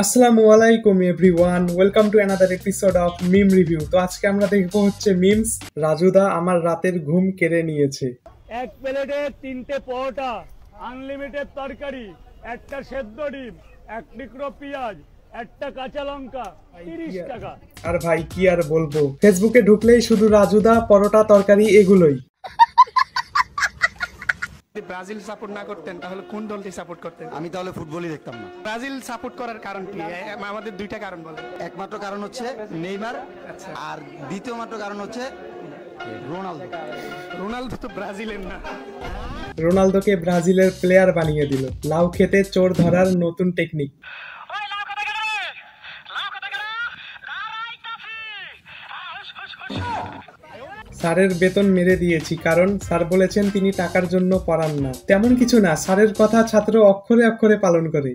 আসসালামু আলাইকুম everyone, welcome to another episode of meme review. তো আজকে আমরা দেখবো হচ্ছে মিমস রাজুদা আমার রাতের ঘুম কেড়ে নিয়েছে। এক প্লেটে 3টে পরোটা, আনলিমিটেড তরকারি, একটা সেদ্ধ ডিম, এক টুকরো পেঁয়াজ, একটা কাঁচা লঙ্কা, 30 টাকা। আর ভাই কি আর বলবো, ফেসবুকে ঢুকলেই শুধু রাজুদা, পরোটা, তরকারি এগুলোই। যদি ব্রাজিল সাপোর্ট না করতেন তাহলে কোন দলটি সাপোর্ট করতেন? আমি তাহলে ফুটবলই দেখতাম না। ব্রাজিল সাপোর্ট করার কারণ কি? আমাদের দুইটা কারণ বলেন। একমাত্র কারণ হচ্ছে নেইমার, আর দ্বিতীয় মাত্র কারণ হচ্ছে রোনালদো। রোনালদো তো ব্রাজিলের না। রোনালদোকে ব্রাজিলের প্লেয়ার বানিয়ে দিল। লাউ খেতে চোর ধরার নতুন টেকনিক। স্যারের বেতন মেরে দিয়েছি, কারণ স্যার বলেছেন তিনি টাকার জন্য পড়ান না। তেমন কিছু না, স্যারের কথা ছাত্র অক্ষরে অক্ষরে পালন করে।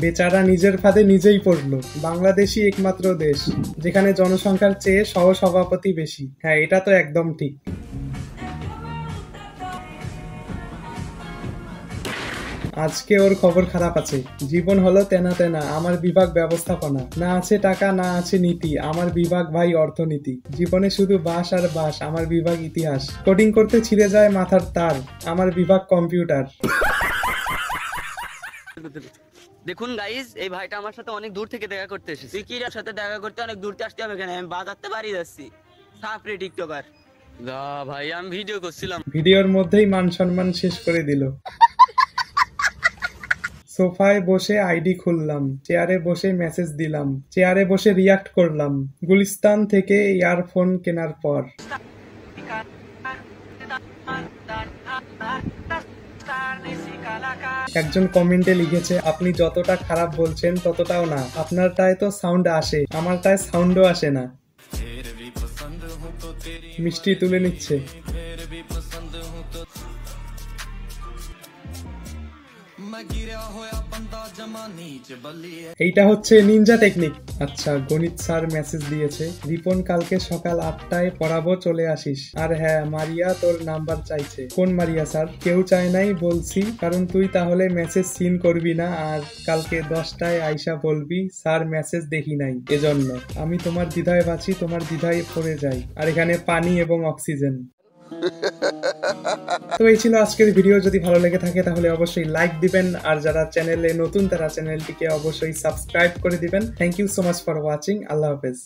বেচারা নিজের ফাঁদে নিজেই পড়লো। বাংলাদেশই একমাত্র দেশ যেখানে জনসংখ্যার চেয়ে সহসভাপতি বেশি। হ্যাঁ, এটা তো একদম ঠিক। আজকে ওর খবর খারাপ আছে। জীবন হলো তেনা তেনা, আমার বিভাগ ব্যবস্থাপনা। না আছে টাকা, না আছে নীতি, আমার বিভাগ ভাই অর্থনীতি। জীবনে শুধু বাস আর বাস, আমার বিভাগ ইতিহাস। কোডিং করতে ছিঁড়ে যায় মাথার তার, আমার বিভাগ কম্পিউটার। দেখুন গাইজ, এই ভাইটা আমার সাথে অনেক দূর থেকে দেখা করতে এসেছে। তুই কি সাথে দেখা করতে অনেক দূর আসতে হবে কেন? আমি বাজারতে বাড়ি যাচ্ছি। সাপরে টিকটকার দা ভাই, আমি ভিডিও করছিলাম। ভিডিওর মধ্যেই মান সম্মান শেষ করে দিল। সোফায় বসে আইডি খুললাম, চেয়ারে বসে মেসেজ দিলাম, চেয়ারে বসে রিয়াক্ট করলাম। গুলিস্তান থেকে ইয়ারফোন কেনার পর। একজন কমেন্টে লিখেছে, আপনি যতটা খারাপ বলছেন ততটাও না, আপনারটায় তো সাউন্ড আসে, আমারটায় সাউন্ডও আসে না। মিষ্টি তুলে নিচ্ছে। এইটা হচ্ছে নিনজা টেকনিক। আচ্ছা, গণিত স্যার মেসেজ দিয়েছে, রিপন কালকে সকাল 8টায় পড়াবো, চলে আসিস। আর হ্যাঁ, মারিয়া তোর নাম্বার চাইছে। কোন মারিয়া স্যার? কেউ চায় নাই বলছি, কারণ তুই তাহলে মেসেজ সিন করবি না, আর কালকে 10টায় আইসা বলবি স্যার মেসেজ দেখি নাই, এজন্য আমি তোমার দ্বিধায় বাঁচি, তোমার দ্বিধায় পড়ে যাই। আর এখানে পানি এবং অক্সিজেন। তো এই ছিল আজকের ভিডিও। যদি ভালো লেগে থাকে তাহলে অবশ্যই লাইক দিবেন, আর যারা চ্যানেলে নতুন তারা চ্যানেলটিকে অবশ্যই সাবস্ক্রাইব করে দিবেন। Thank you so much for watching. আল্লাহ হাফেজ।